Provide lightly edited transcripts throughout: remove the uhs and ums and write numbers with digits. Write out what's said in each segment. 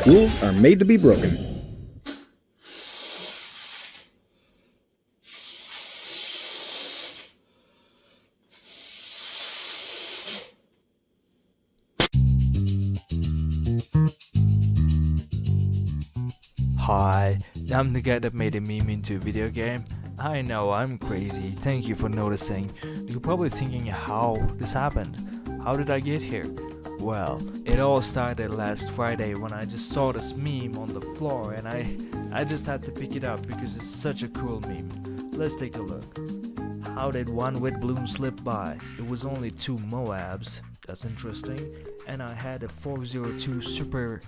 Rules are made to be broken. Hi, I'm the guy that made a meme into a video game. I know, I'm crazy, thank you for noticing. You're probably thinking how this happened. How did I get here? Well, it all started last Friday when I just saw this meme on the floor and I just had to pick it up because it's such a cool meme. Let's take a look. How did one with Bloons slip by? It was only 2 Moabs, that's interesting, and I had a 402 super,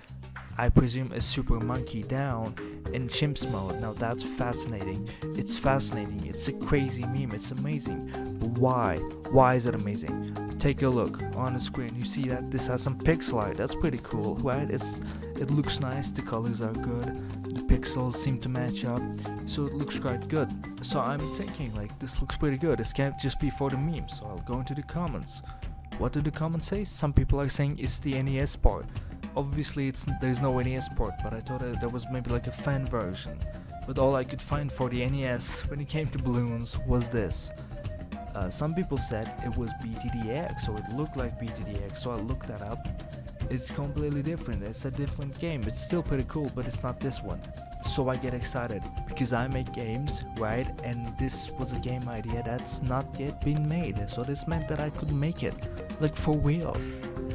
I presume a super monkey down in chimps mode. Now that's fascinating. It's fascinating. It's a crazy meme. It's amazing. But why? Why is it amazing? Take a look on the screen. You see that this has some pixel art. That's pretty cool, right? It looks nice. The colors are good. The pixels seem to match up. So it looks quite good. So I'm thinking like this looks pretty good. This can't just be for the meme. So I'll go into the comments. What do the comments say? Some people are saying it's the NES part. Obviously there's no NES port, but I thought there was maybe like a fan version. But all I could find for the NES when it came to Bloons was this. Some people said it was BTDX, so it looked like BTDX, so I looked that up. It's completely different, it's a different game. It's still pretty cool, but it's not this one. So I get excited, because I make games, right? And this was a game idea that's not yet been made, so this meant that I could make it, like for real.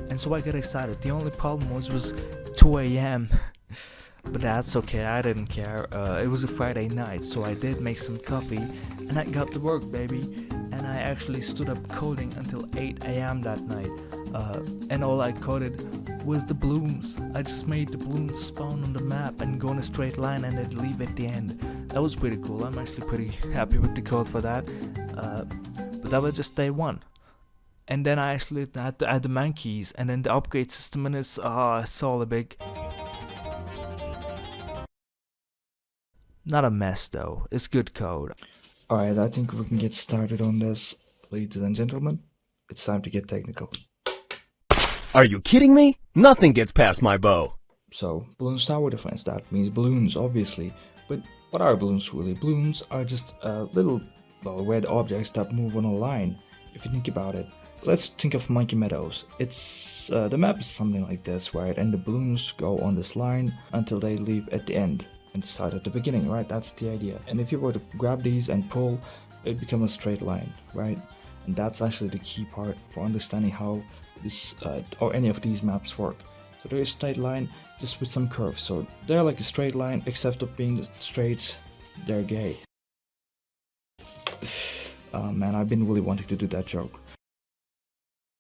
And so I got excited. The only problem was 2 a.m. But that's okay, I didn't care. It was a Friday night, so I did make some coffee and I got to work, baby. And I actually stood up coding until 8 a.m. that night. And all I coded was the balloons. I just made the balloons spawn on the map and go in a straight line and then leave at the end. That was pretty cool. I'm actually pretty happy with the code for that. But that was just day 1. And then I actually had to add the man keys, and then the upgrade system and it's all a big... Not a mess though, it's good code. Alright, I think we can get started on this. Ladies and gentlemen, it's time to get technical. Are you kidding me? Nothing gets past my bow. So, Bloons Tower Defense, that means balloons, obviously. But what are balloons really? Balloons are just little, red objects that move on a line, if you think about it. Let's think of Monkey Meadows. It's the map is something like this, right? And the balloons go on this line until they leave at the end and start at the beginning, right? That's the idea. And if you were to grab these and pull, it becomes a straight line, right? And that's actually the key part for understanding how this or any of these maps work. So there is a straight line just with some curves. So they're like a straight line, except of being straight, they're gay. Man, I've been really wanting to do that joke.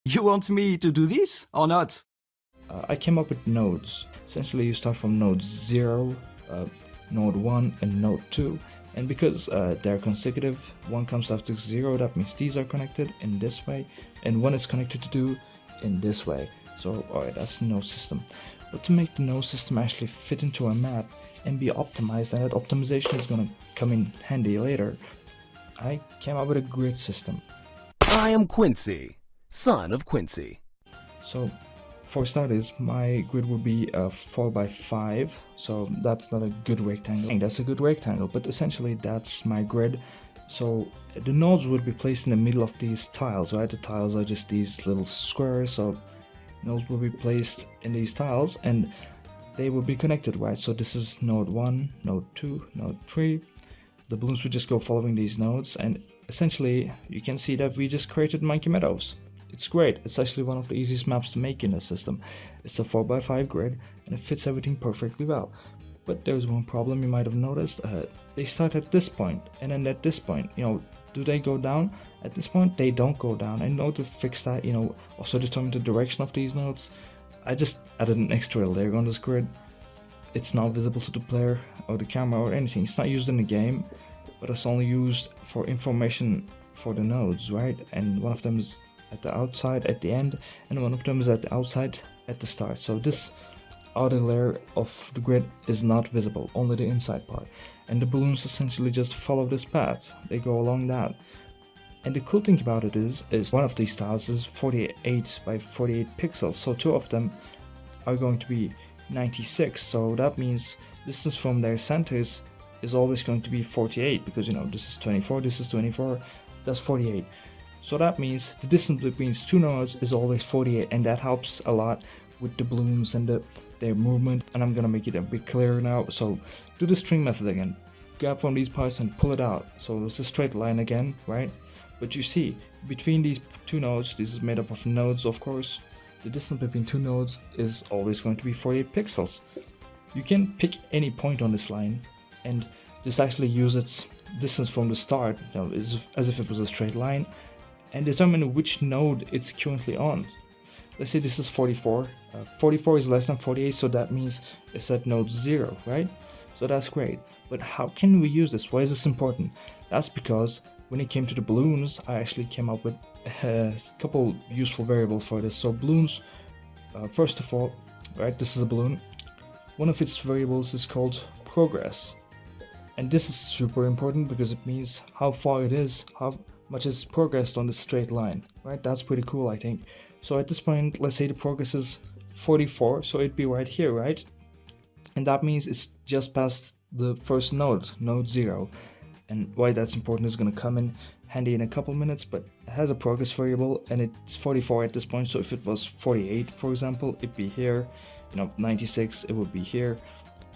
You want me to do this or not? I came up with nodes. Essentially you start from node 0, node 1 and node 2, and because they're consecutive, 1 comes after 0, that means these are connected in this way, and 1 is connected to 2 in this way. So alright, that's the node system. But to make the node system actually fit into a map and be optimized, and that optimization is gonna come in handy later, I came up with a grid system. I am Quincy, son of Quincy. So for starters, my grid would be 4x5, so that's not a good rectangle. That's a good rectangle, but essentially that's my grid. So the nodes would be placed in the middle of these tiles, right? The tiles are just these little squares, so nodes will be placed in these tiles and they will be connected, right? So this is node 1, node 2, node 3. The balloons would just go following these nodes, and essentially you can see that we just created Monkey Meadows. It's great. It's actually one of the easiest maps to make in the system. It's a 4x5 grid and it fits everything perfectly well. But there's one problem you might have noticed. They start at this point, and then at this point, do they go down? At this point, they don't go down. And in order to fix that, also determine the direction of these nodes, I just added an extra layer on this grid. It's not visible to the player or the camera or anything. It's not used in the game, but it's only used for information for the nodes, right? And one of them is at the outside at the end, and one of them is at the outside at the start. So this outer layer of the grid is not visible, only the inside part. And the balloons essentially just follow this path. They go along that. And the cool thing about it is one of these tiles is 48 by 48 pixels. So 2 of them are going to be 96, so that means distance from their centers is always going to be 48, because you know this is 24, this is 24, that's 48. So that means the distance between two nodes is always 48, and that helps a lot with the balloons and their movement. And I'm gonna make it a bit clearer now. So do the string method again, grab from these parts and pull it out. So it's a straight line again, right? But you see, between these two nodes, this is made up of nodes of course, the distance between two nodes is always going to be 48 pixels. You can pick any point on this line and just actually use its distance from the start, you know, as if it was a straight line, and determine which node it's currently on. Let's say this is 44. 44 is less than 48, so that means it's at node 0, right? So that's great. But how can we use this? Why is this important? That's because when it came to the balloons, I actually came up with a couple useful variables for this. So balloons, first of all, right, this is a balloon. One of its variables is called progress. And this is super important because it means how far it is, how much is progressed on the straight line, right? That's pretty cool, I think. So at this point, let's say the progress is 44, so it'd be right here, right? And that means it's just past the first node, node 0. And why that's important is going to come in handy in a couple minutes, but it has a progress variable and it's 44 at this point. So if it was 48, for example, it'd be here, you know, 96, it would be here,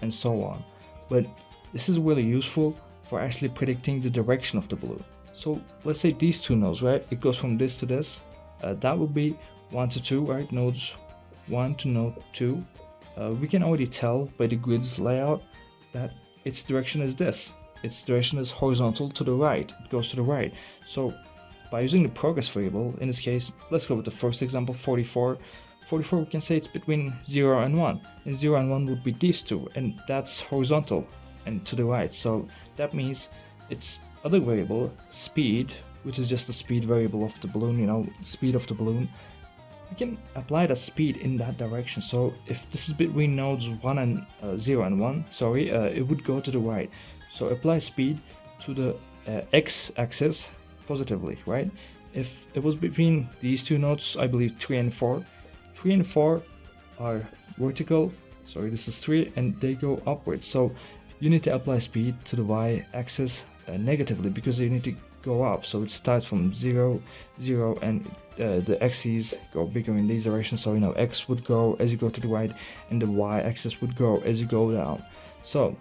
and so on. But this is really useful for actually predicting the direction of the balloon. So let's say these two nodes, right? It goes from this to this. That would be 1 to 2, right? Nodes 1 to node 2. We can already tell by the grid's layout that its direction is this. Its direction is horizontal to the right. It goes to the right. So by using the progress variable, in this case, let's go with the first example, 44. 44, we can say it's between 0 and 1. And 0 and 1 would be these two, and that's horizontal and to the right. So that means its other variable, speed, which is just the speed variable of the balloon, you know, speed of the balloon, we can apply that speed in that direction. So if this is between nodes 1 and 0 and 1, sorry, it would go to the right. So apply speed to the x-axis positively, right? If it was between these two nodes, I believe 3 and 4, 3 and 4 are vertical, sorry, this is 3, and they go upwards. So you need to apply speed to the y-axis negatively, because you need to go up. So it starts from 0, 0, and the axes go bigger in these directions. So, you know, x would go as you go to the right, and the y-axis would go as you go down. So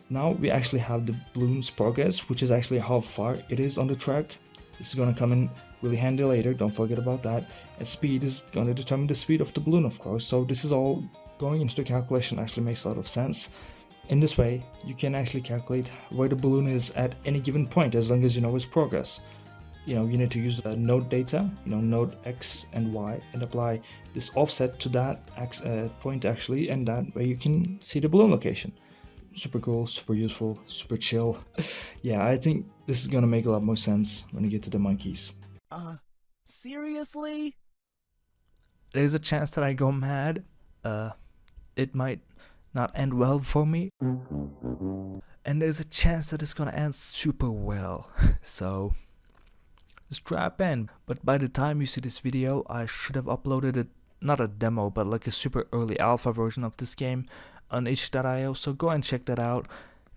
now we actually have the balloon's progress, which is actually how far it is on the track. This is going to come in really handy later, don't forget about that. And speed is going to determine the speed of the balloon, of course. So this is all going into the calculation, actually makes a lot of sense. In this way, you can actually calculate where the balloon is at any given point, as long as you know its progress. You know, you need to use the node data, you know, node x and y, and apply this offset to that point actually, and that way you can see the balloon location. Super cool, super useful, super chill. Yeah, I think this is gonna make a lot more sense when you get to the monkeys. Seriously? There's a chance that I go mad. It might not end well for me. And there's a chance that it's gonna end super well. So strap in. But by the time you see this video, I should have uploaded it, not a demo, but like a super early alpha version of this game on itch.io, so go and check that out.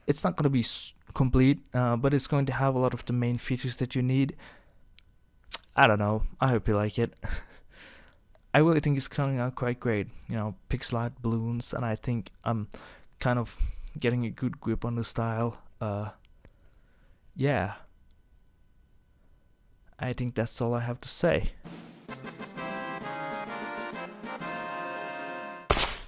It's not going to be complete, but it's going to have a lot of the main features that you need. I don't know, I hope you like it. I really think it's coming out quite great, you know, pixel art balloons, and I think I'm kind of getting a good grip on the style. Yeah, I think that's all I have to say.